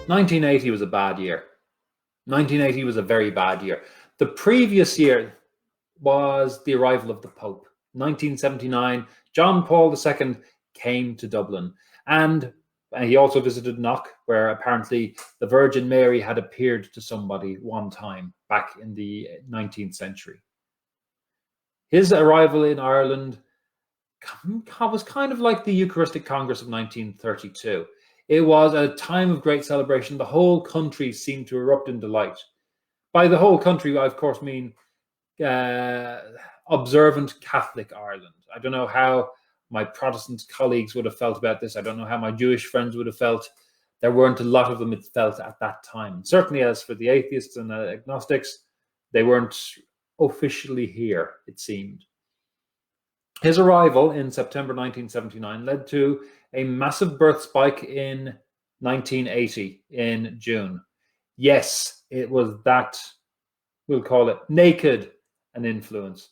1980 was a bad year. 1980 was a very bad year. The previous year was the arrival of the Pope. 1979, John Paul II came to Dublin, and he also visited Knock, where apparently the Virgin Mary had appeared to somebody one time back in the 19th century. His arrival in Ireland was kind of like the Eucharistic Congress of 1932. It was a time of great celebration. The whole country seemed to erupt in delight. By the whole country, I of course mean observant Catholic Ireland. I don't know how my Protestant colleagues would have felt about this. I don't know how my Jewish friends would have felt. There weren't a lot of them it felt at that time. Certainly as for the atheists and agnostics, they weren't officially here, it seemed. His arrival in September 1979 led to a massive birth spike in 1980 in June. Yes, it was that, we'll call it naked an influence.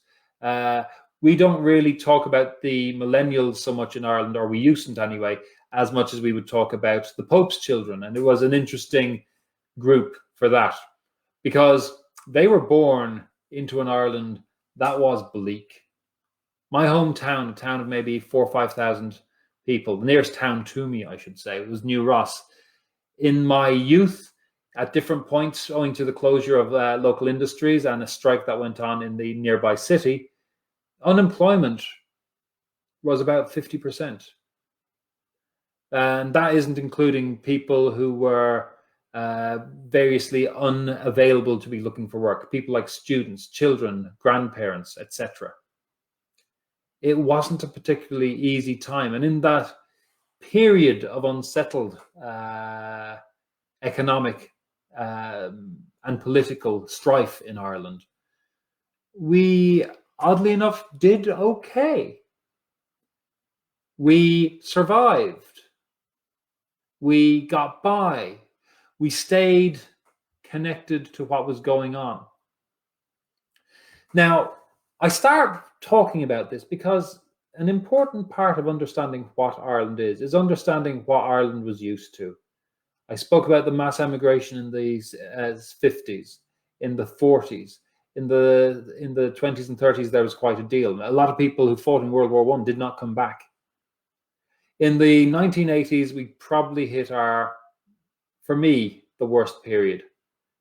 We don't really talk about the millennials so much in Ireland, or we usedn't anyway, as much as we would talk about the Pope's children. And it was an interesting group for that, because they were born into an Ireland that was bleak. My hometown, a town of maybe 4,000 or 5,000 people, the nearest town to me, I should say, was New Ross. In my youth, at different points, owing to the closure of local industries and a strike that went on in the nearby city, unemployment was about 50%. And that isn't including people who were variously unavailable to be looking for work, people like students, children, grandparents, etc. It wasn't a particularly easy time. And in that period of unsettled economic and political strife in Ireland, we, oddly enough, did okay. We survived. We got by. We stayed connected to what was going on. Now, I start talking about this because an important part of understanding what Ireland is understanding what Ireland was used to. I spoke about the mass emigration in the 50s, in the 40s, in the 20s and 30s. There was quite a deal. A lot of people who fought in World War I did not come back. In the 1980s, we probably hit for me, the worst period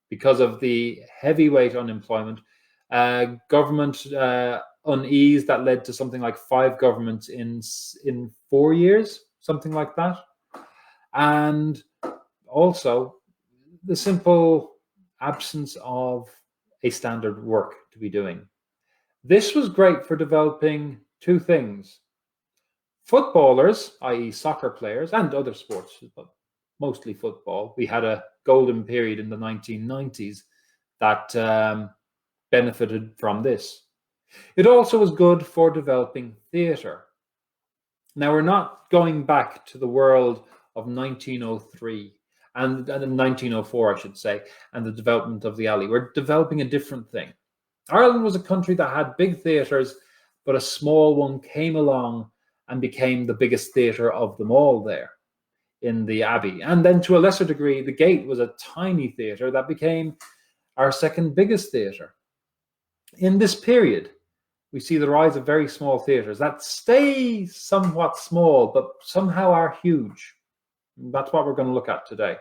because of the heavyweight unemployment, government unease that led to something like 5 governments in 4 years, something like that. And also the simple absence of a standard work to be doing. This was great for developing 2 things. Footballers, i.e. soccer players, and other sports, but mostly football. We had a golden period in the 1990s that benefited from this. It also was good for developing theatre. Now, we're not going back to the world of 1903 and 1904, I should say, and the development of the alley. We're developing a different thing. Ireland was a country that had big theatres, but a small one came along and became the biggest theatre of them all there in the Abbey. And then to a lesser degree, the Gate was a tiny theatre that became our second biggest theatre. In this period, we see the rise of very small theatres that stay somewhat small, but somehow are huge. That's what we're going to look at today.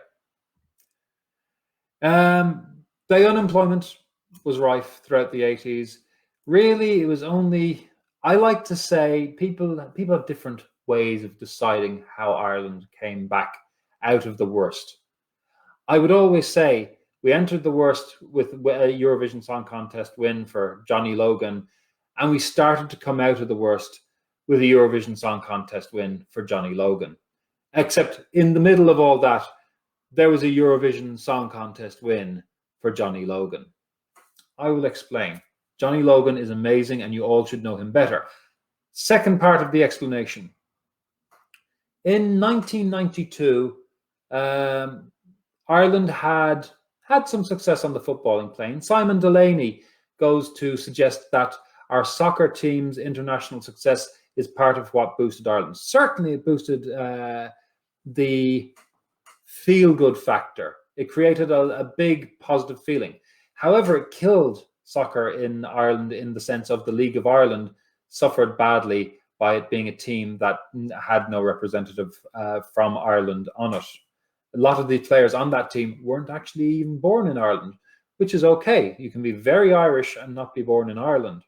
The unemployment was rife throughout the 80s. Really, it was only, I like to say, people have different ways of deciding how Ireland came back out of the worst. I would always say we entered the worst with a Eurovision Song Contest win for Johnny Logan, and we started to come out of the worst with a Eurovision Song Contest win for Johnny Logan. Except in the middle of all that, there was a Eurovision Song Contest win for Johnny Logan. I will explain. Johnny Logan is amazing and you all should know him better. Second part of the explanation. In 1992, Ireland had some success on the footballing plane. Simon Delaney goes to suggest that our soccer team's international success is part of what boosted Ireland. Certainly it boosted the feel-good factor. It created a big positive feeling. However, it killed soccer in Ireland in the sense of the League of Ireland suffered badly by it being a team that had no representative from Ireland on it. A lot of the players on that team weren't actually even born in Ireland, which is okay. You can be very Irish and not be born in Ireland.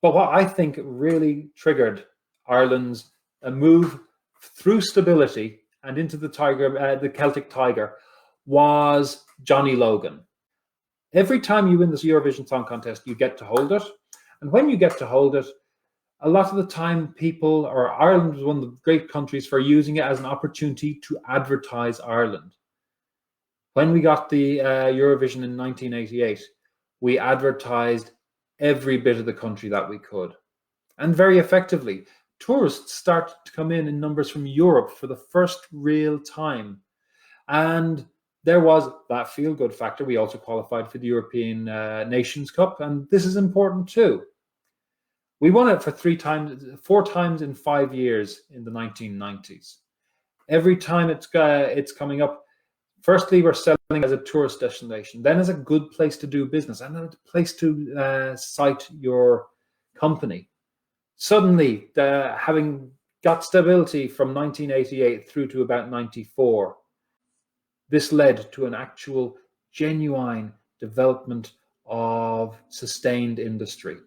But what I think really triggered Ireland's move through stability and into the Celtic Tiger was Johnny Logan. Every time you win this Eurovision Song Contest, you get to hold it. And when you get to hold it, a lot of the time Ireland was one of the great countries for using it as an opportunity to advertise Ireland. When we got the Eurovision in 1988, we advertised every bit of the country that we could, and very effectively. Tourists started to come in numbers from Europe for the first real time, and there was that feel-good factor. We also qualified for the European Nations Cup, and this is important too. We won it for 4 times in 5 years in the 1990s. Every time it's coming up, firstly, we're selling as a tourist destination, then as a good place to do business and a place to cite your company. Suddenly, having got stability from 1988 through to about 94, this led to an actual genuine development of sustained industry.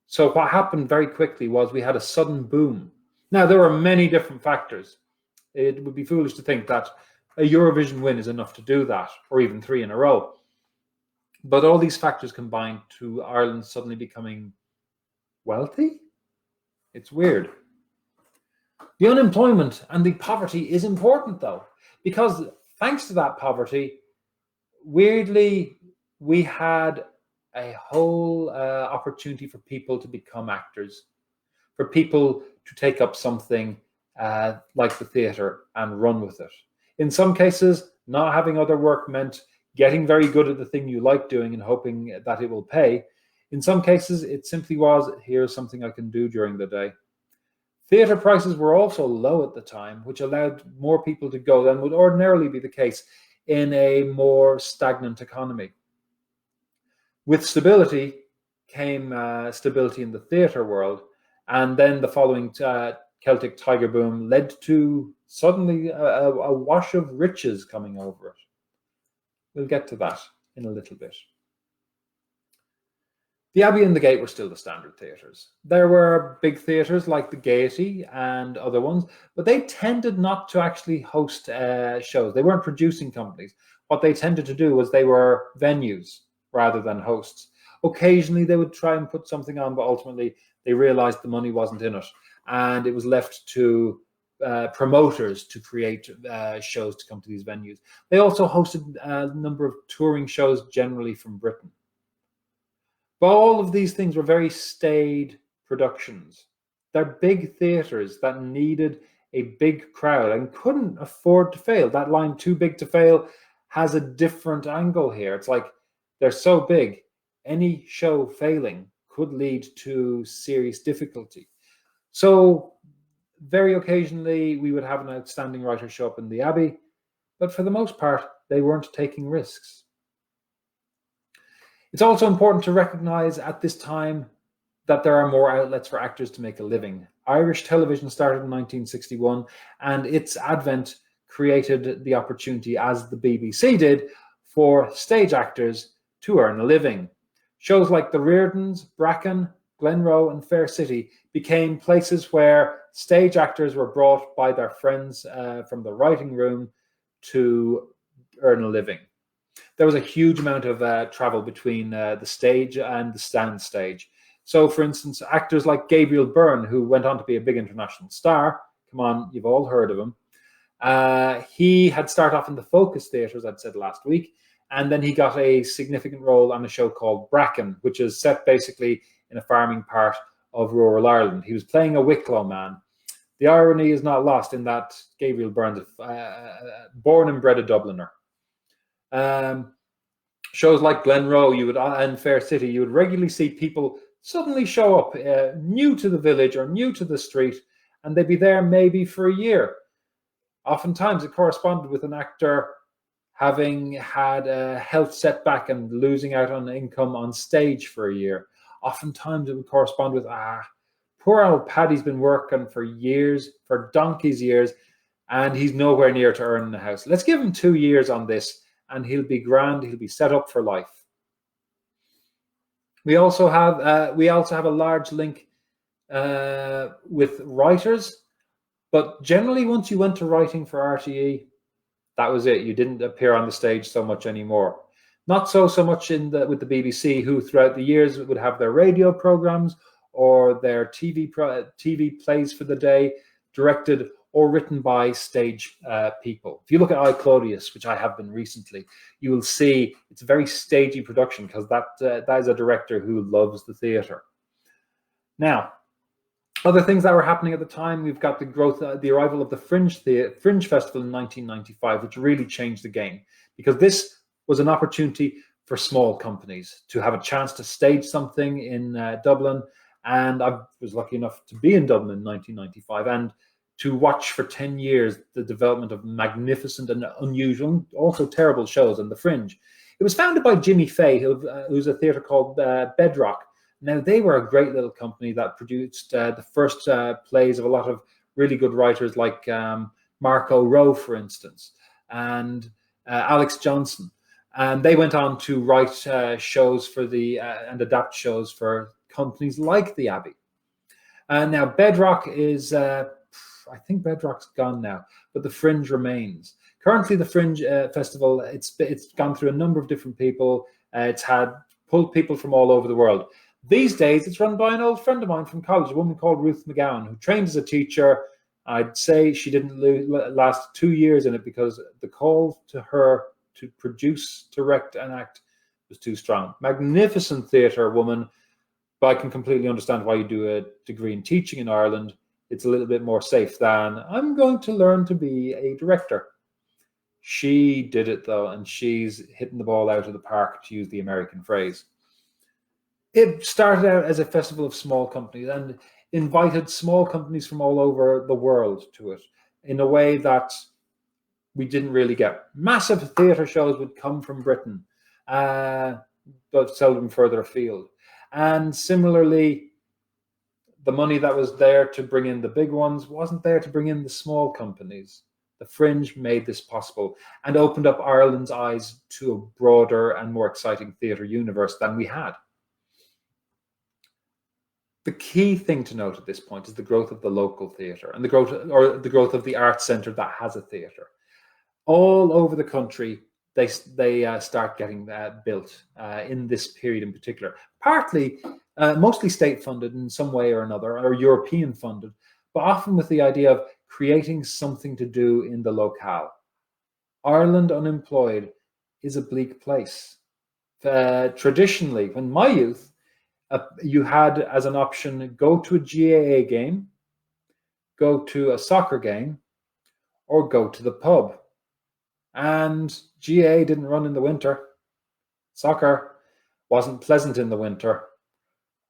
So what happened very quickly was we had a sudden boom. Now, there were many different factors. It would be foolish to think that a Eurovision win is enough to do that, or even 3 in a row. But all these factors combined to Ireland suddenly becoming wealthy? It's weird. The unemployment and the poverty is important, though, because thanks to that poverty, weirdly, we had a whole opportunity for people to become actors, for people to take up something like the theatre and run with it. In some cases, not having other work meant getting very good at the thing you like doing and hoping that it will pay. In some cases, it simply was, here's something I can do during the day. Theatre prices were also low at the time, which allowed more people to go than would ordinarily be the case in a more stagnant economy. With stability came stability in the theatre world, and then the following Celtic Tiger boom led to suddenly a wash of riches coming over it. We'll get to that in a little bit. The Abbey and the Gate were still the standard theatres. There were big theatres like the Gaiety and other ones, but they tended not to actually host shows. They weren't producing companies. What they tended to do was they were venues rather than hosts. Occasionally they would try and put something on, but ultimately they realized the money wasn't in it, and it was left to promoters to create shows to come to these venues. They also hosted a number of touring shows, generally from Britain. But all of these things were very staid productions. They're big theatres that needed a big crowd and couldn't afford to fail. That line, too big to fail, has a different angle here. It's like they're so big, any show failing could lead to serious difficulty. So very occasionally we would have an outstanding writer show up in the Abbey, but for the most part, they weren't taking risks. It's also important to recognize at this time that there are more outlets for actors to make a living. Irish television started in 1961, and its advent created the opportunity, as the BBC did, for stage actors to earn a living. Shows like The Reardons, Bracken, Glenroe, and Fair City became places where stage actors were brought by their friends from the writing room to earn a living. There was a huge amount of travel between the stage and the stand stage. So, for instance, actors like Gabriel Byrne, who went on to be a big international star, come on, you've all heard of him. He had started off in the Focus Theatre, as I'd said last week, and then he got a significant role on a show called Bracken, which is set basically in a farming part of rural Ireland. He was playing a Wicklow man. The irony is not lost in that Gabriel Byrne, born and bred a Dubliner. Shows like Glenroe and Fair City, you would regularly see people suddenly show up new to the village or new to the street, and they'd be there maybe for a year. Oftentimes it corresponded with an actor having had a health setback and losing out on income on stage for a year. Oftentimes it would correspond with, poor old Paddy's been working for years, for donkey's years, and he's nowhere near to earning a house. Let's give him 2 years on this and he'll be grand, he'll be set up for life. We also have a large link with writers, but generally once you went to writing for RTE, that was it. You didn't appear on the stage so much anymore. Not so much with the BBC, who throughout the years would have their radio programs or their TV plays for the day directed or written by stage people. If you look at I, Claudius, which I have been recently, you will see it's a very stagey production because that is a director who loves the theatre. Now, other things that were happening at the time, we've got the arrival of the Fringe Festival in 1995, which really changed the game, because this was an opportunity for small companies to have a chance to stage something in Dublin. And I was lucky enough to be in Dublin in 1995 and to watch for 10 years the development of magnificent and unusual, also terrible shows on the Fringe. It was founded by Jimmy Fay, who's a theatre called Bedrock. Now, they were a great little company that produced the first plays of a lot of really good writers like Marco Rowe, for instance, and Alex Johnson. And they went on to write shows for and adapt shows for companies like the Abbey. Now, Bedrock is, I think Bedrock's gone now, but the Fringe remains. Currently, the Fringe Festival, it's gone through a number of different people. It's pulled people from all over the world. These days, it's run by an old friend of mine from college, a woman called Ruth McGowan, who trained as a teacher. I'd say she didn't last 2 years in it because the call to her to produce, direct, and act was too strong. Magnificent theatre woman, but I can completely understand why you do a degree in teaching in Ireland. It's a little bit more safe than, I'm going to learn to be a director. She did it, though, and she's hitting the ball out of the park, to use the American phrase. It started out as a festival of small companies and invited small companies from all over the world to it in a way that we didn't really get. Massive theatre shows would come from Britain, but seldom further afield. And similarly, the money that was there to bring in the big ones wasn't there to bring in the small companies. The Fringe made this possible and opened up Ireland's eyes to a broader and more exciting theatre universe than we had. The key thing to note at this point is the growth of the local theatre and the growth of the arts centre that has a theatre. All over the country, they start getting built in this period in particular. Partly, mostly state-funded in some way or another, or European-funded, but often with the idea of creating something to do in the locale. Ireland unemployed is a bleak place. Traditionally, in my youth, you had as an option, go to a GAA game, go to a soccer game, or go to the pub. And GAA didn't run in the winter. Soccer wasn't pleasant in the winter.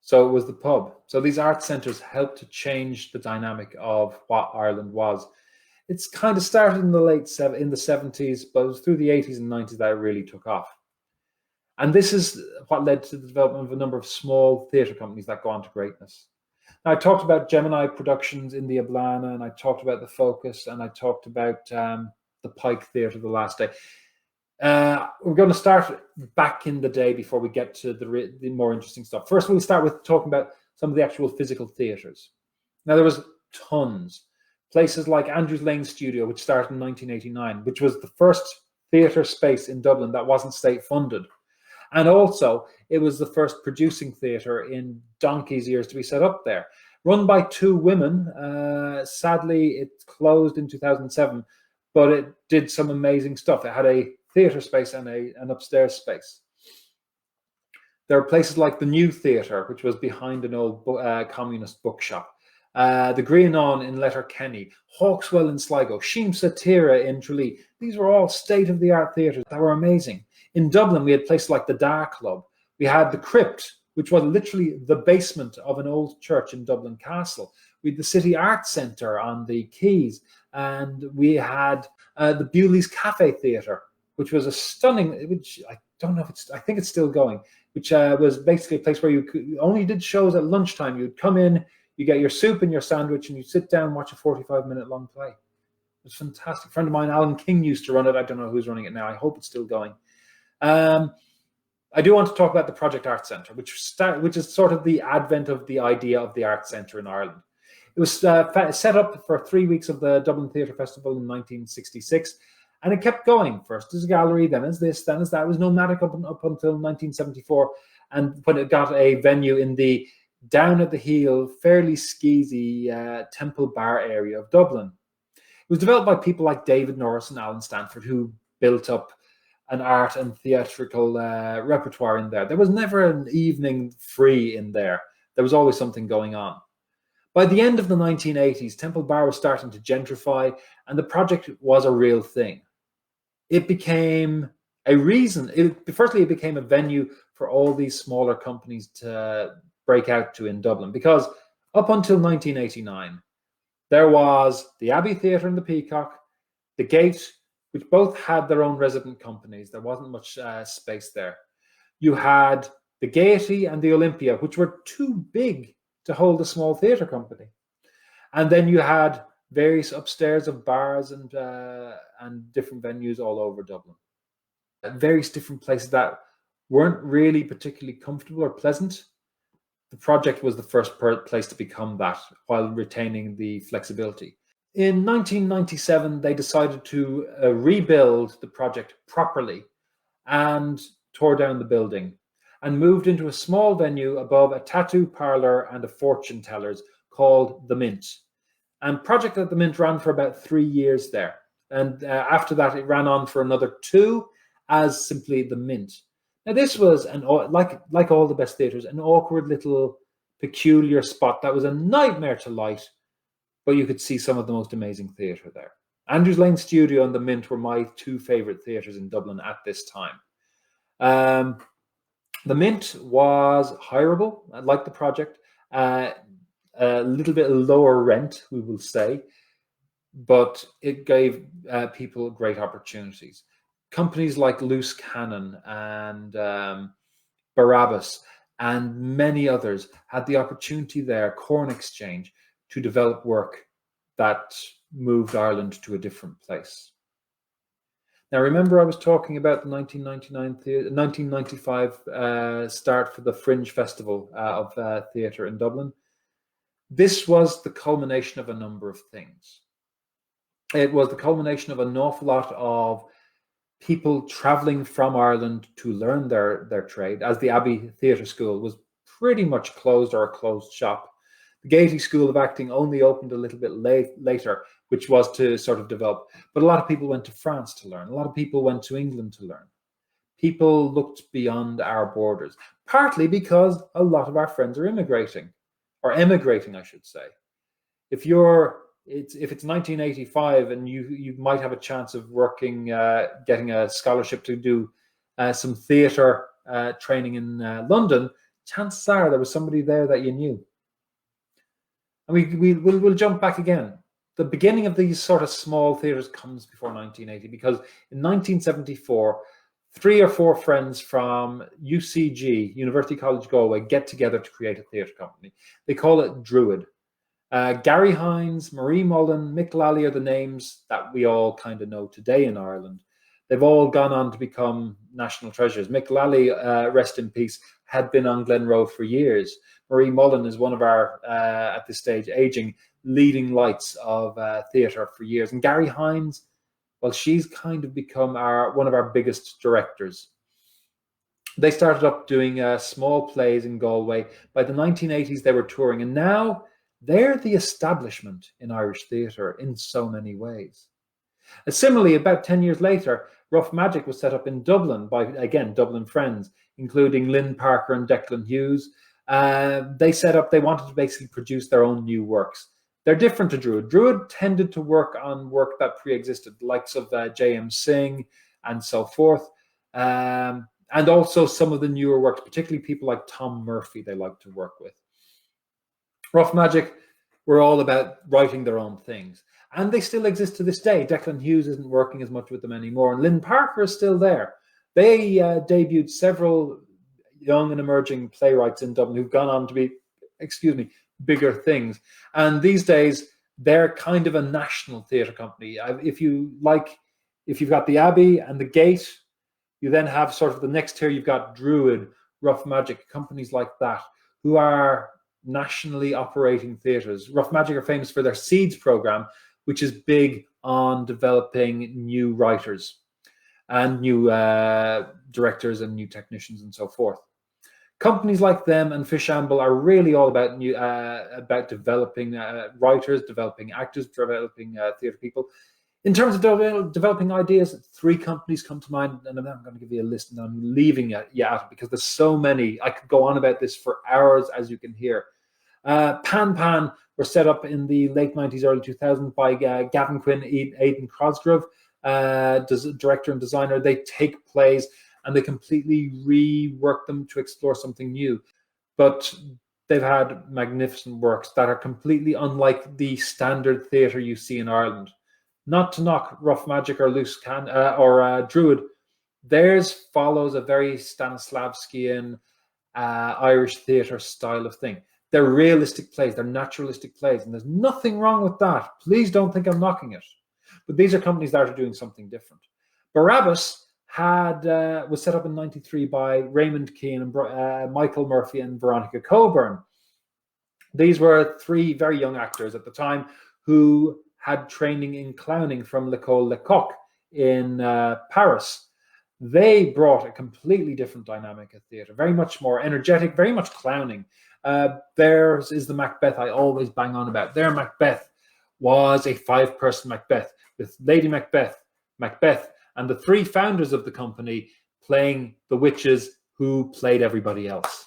So it was the pub. So these art centres helped to change the dynamic of what Ireland was. It's kind of started in the in the 70s, but it was through the 80s and 90s that it really took off. And this is what led to the development of a number of small theatre companies that go on to greatness. Now, I talked about Gemini Productions in the Ablana, and I talked about the Focus, and I talked about the Pike Theatre the last day. We're going to start back in the day before we get to the more interesting stuff. First, we'll start with talking about some of the actual physical theatres. Now, there was tons. Places like Andrews Lane Studio, which started in 1989, which was the first theatre space in Dublin that wasn't state-funded. And also, it was the first producing theatre in donkey's years to be set up there. Run by two women. Sadly, it closed in 2007, but it did some amazing stuff. It had a theatre space and an upstairs space. There are places like the New Theatre, which was behind an old communist bookshop. The Grianon in Letterkenny, Hawkswell in Sligo, Sheem Satira in Tralee. These were all state-of-the-art theatres that were amazing. In Dublin, we had places like the Da Club. We had the Crypt, which was literally the basement of an old church in Dublin Castle. We had the City Arts Centre on the Quays. And we had the Bewley's Cafe Theatre, which was a stunning, which I don't know if I think it's still going, which was basically a place where you only did shows at lunchtime. You'd come in, you get your soup and your sandwich, and you sit down and watch a 45-minute long play. It was fantastic. A friend of mine, Alan King, used to run it. I don't know who's running it now. I hope it's still going. I do want to talk about the Project Art Centre, which is sort of the advent of the idea of the Art Centre in Ireland. It was set up for 3 weeks of the Dublin Theatre Festival in 1966, and it kept going. First as a gallery, then as this, then as that. It was nomadic up until 1974, and when it got a venue in the down at the heel, fairly skeezy Temple Bar area of Dublin. It was developed by people like David Norris and Alan Stanford, who built up an art and theatrical repertoire in there. There was never an evening free in there. There was always something going on. By the end of the 1980s, Temple Bar was starting to gentrify, and the project was a real thing. It became a reason. Firstly, it became a venue for all these smaller companies to break out to in Dublin, because up until 1989, there was the Abbey Theatre and the Peacock, the Gate, which both had their own resident companies. There wasn't much space there. You had the Gaiety and the Olympia, which were too big to hold a small theatre company. And then you had various upstairs of bars and different venues all over Dublin. Various different places that weren't really particularly comfortable or pleasant. The project was the first place to become that, while retaining the flexibility. In 1997, they decided to rebuild the project properly and tore down the building and moved into a small venue above a tattoo parlor and a fortune tellers called The Mint. And project at The Mint ran for about 3 years there. And after that, it ran on for another 2 as simply The Mint. Now, this was, like all the best theatres, an awkward little peculiar spot that was a nightmare to light, but you could see some of the most amazing theatre there. Andrews Lane Studio and The Mint were my 2 favourite theatres in Dublin at this time. The Mint was hireable, like the project, a little bit lower rent, we will say, but it gave people great opportunities. Companies like Loose Cannon and Barrabas and many others had the opportunity there, Corn Exchange, to develop work that moved Ireland to a different place. Now, remember I was talking about the 1995 start for the Fringe Festival of theatre in Dublin. This was the culmination of a number of things. It was the culmination of an awful lot of people travelling from Ireland to learn their trade, as the Abbey Theatre School was pretty much closed or a closed shop. The Gaiety School of Acting only opened a little bit later, which was to sort of develop. But a lot of people went to France to learn. A lot of people went to England to learn. People looked beyond our borders, partly because a lot of our friends are immigrating, or emigrating, I should say. If it's 1985 and you might have a chance of working, getting a scholarship to do some theatre training in London, chances are there was somebody there that you knew. And we'll jump back again. The beginning of these sort of small theatres comes before 1980, because in 1974, 3 or 4 friends from UCG, University College Galway, get together to create a theatre company. They call it Druid. Gary Hines, Marie Mullen, Mick Lally are the names that we all kind of know today in Ireland. They've all gone on to become national treasures. Mick Lally, rest in peace, had been on Glenroe for years. Marie Mullen is one of our, at this stage, aging leading lights of theatre for years. And Gary Hines, well, she's kind of become one of our biggest directors. They started up doing small plays in Galway. By the 1980s, they were touring, and now they're the establishment in Irish theatre in so many ways. Similarly, about 10 years later, Rough Magic was set up in Dublin by, again, Dublin friends, including Lynn Parker and Declan Hughes. They wanted to basically produce their own new works. They're different to Druid. Druid tended to work on work that pre-existed, the likes of J.M. Singh and so forth. And also some of the newer works, particularly people like Tom Murphy, they like to work with. Rough Magic were all about writing their own things. And they still exist to this day. Declan Hughes isn't working as much with them anymore, and Lynn Parker is still there. They debuted several young and emerging playwrights in Dublin who've gone on to be, bigger things. And these days, they're kind of a national theatre company. If you've got the Abbey and the Gate, you then have sort of the next tier, you've got Druid, Rough Magic, companies like that, who are nationally operating theatres. Rough Magic are famous for their Seeds program, which is big on developing new writers and new directors and new technicians and so forth. Companies like them and Fishamble are really all about developing writers, developing actors, developing theatre people. In terms of developing ideas, 3 companies come to mind, and I'm not going to give you a list, and I'm leaving you out because there's so many. I could go on about this for hours, as you can hear. Pan were set up in the late 90s, early 2000s by Gavin Quinn, Aidan Cosgrove, director and designer. They take plays and they completely rework them to explore something new. But they've had magnificent works that are completely unlike the standard theatre you see in Ireland. Not to knock Rough Magic or Druid, theirs follows a very Stanislavskian Irish theatre style of thing. They're realistic plays, they're naturalistic plays, and there's nothing wrong with that. Please don't think I'm knocking it. But these are companies that are doing something different. Barrabas was set up in '93 by Raymond Keane and Michael Murphy and Veronica Coburn. These were 3 very young actors at the time who had training in clowning from l'École Lecoq in Paris. They brought a completely different dynamic of theatre, very much more energetic, very much clowning. Theirs is the Macbeth I always bang on about. Their Macbeth was a 5-person Macbeth with Lady Macbeth, and the 3 founders of the company playing the witches who played everybody else.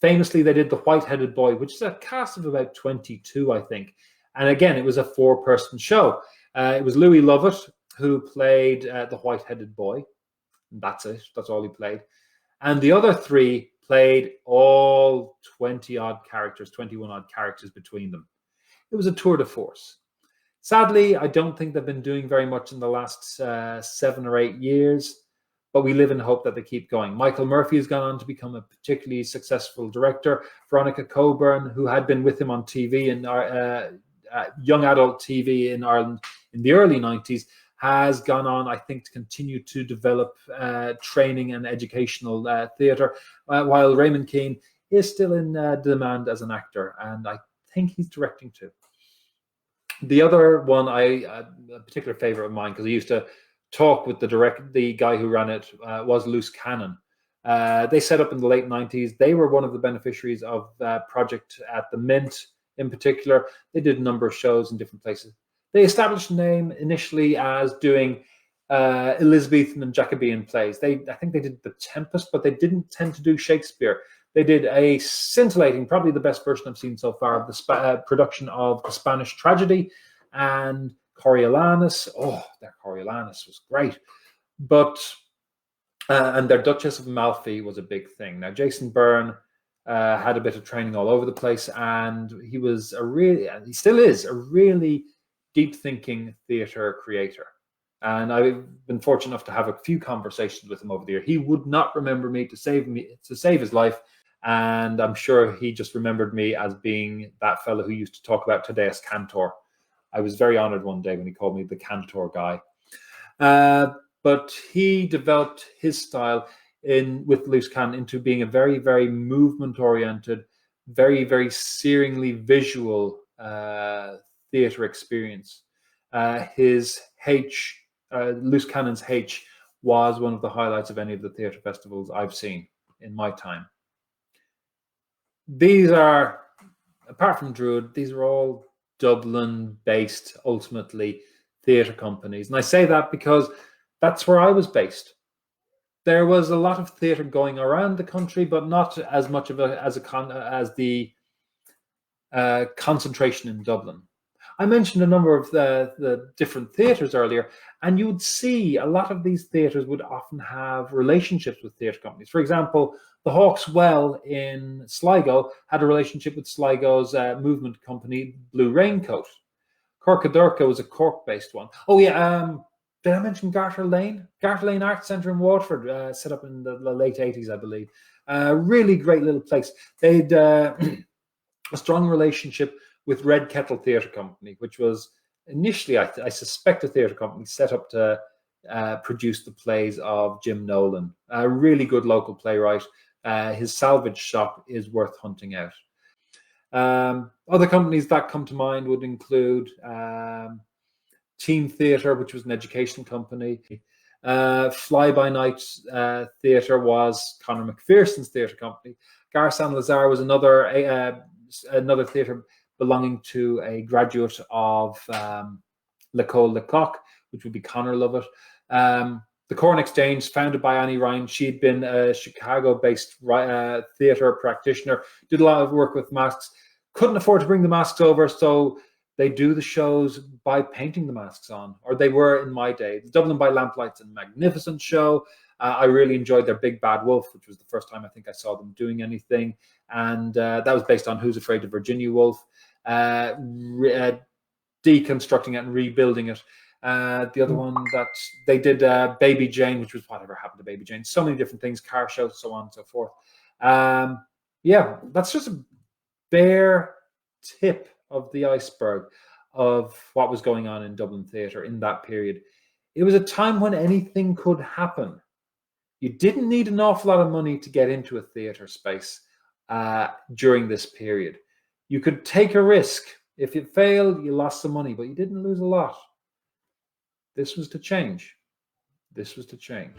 Famously, they did The White-Headed Boy, which is a cast of about 22, I think. And again, it was a 4-person show. It was Louis Lovett who played the White-Headed Boy. That's it. That's all he played. And the other 3 played all 20-odd characters, 21-odd characters between them. It was a tour de force. Sadly, I don't think they've been doing very much in the last 7 or 8 years, but we live in hope that they keep going. Michael Murphy has gone on to become a particularly successful director. Veronica Coburn, who had been with him on TV and young adult TV in Ireland in the early 90s, has gone on, I think, to continue to develop training and educational theatre, while Raymond Keane is still in demand as an actor, and I think he's directing too. The other one, a particular favourite of mine, because I used to talk with the guy who ran it, was Loose Cannon. They set up in the late 90s. They were one of the beneficiaries of that project at the Mint in particular. They did a number of shows in different places. They established a name initially as doing Elizabethan and Jacobean plays. I think they did The Tempest, but they didn't tend to do Shakespeare. They did a scintillating, probably the best version I've seen so far, of the production of The Spanish Tragedy and Coriolanus. Oh, their Coriolanus was great. But, and their Duchess of Malfi was a big thing. Now, Jason Byrne had a bit of training all over the place, and he still is a really deep-thinking theatre creator. And I've been fortunate enough to have a few conversations with him over the year. He would not remember me to save his life, and I'm sure he just remembered me as being that fellow who used to talk about Thaddeus Cantor. I was very honored one day when he called me the Cantor guy. But he developed his style with Loose Cannon into being a very, very movement-oriented, very, very searingly visual theatre experience. His Loose Cannon's H was one of the highlights of any of the theatre festivals I've seen in my time. These are, apart from Druid, these are all Dublin-based, ultimately, theatre companies. And I say that because that's where I was based. There was a lot of theatre going around the country, but not as much of as the concentration in Dublin. I mentioned a number of the different theatres earlier, and you would see a lot of these theatres would often have relationships with theatre companies. For example, the Hawk's Well in Sligo had a relationship with Sligo's movement company, Blue Raincoat. Corcadorca was a Cork-based one. Oh yeah, did I mention Garter Lane? Garter Lane Arts Centre in Waterford, set up in the late 80s, I believe. Really great little place. They'd a strong relationship with Red Kettle Theatre Company, which was initially, I suspect, a theatre company set up to produce the plays of Jim Nolan, a really good local playwright. His salvage shop is worth hunting out. Other companies that come to mind would include Team Theatre, which was an education company. Fly By Night Theatre was Conor McPherson's theatre company. Gar San Lazar was another theatre belonging to a graduate of L'École Lecoq, which would be Conor Lovett. The Corn Exchange, founded by Annie Ryan, she'd been a Chicago-based theatre practitioner, did a lot of work with masks, couldn't afford to bring the masks over, so they do the shows by painting the masks on, or they were in my day. The Dublin by Lamplight's a magnificent show. I really enjoyed their Big Bad Wolf, which was the first time I think I saw them doing anything. And that was based on Who's Afraid of Virginia Woolf, deconstructing it and rebuilding it. The other one that they did, Baby Jane, which was Whatever Happened to Baby Jane. So many different things, car shows, so on and so forth. Yeah, that's just a bare tip of the iceberg of what was going on in Dublin theatre in that period. It was a time when anything could happen. You didn't need an awful lot of money to get into a theatre space during this period. You could take a risk. If it failed, you lost some money, but you didn't lose a lot. This was to change. This was to change.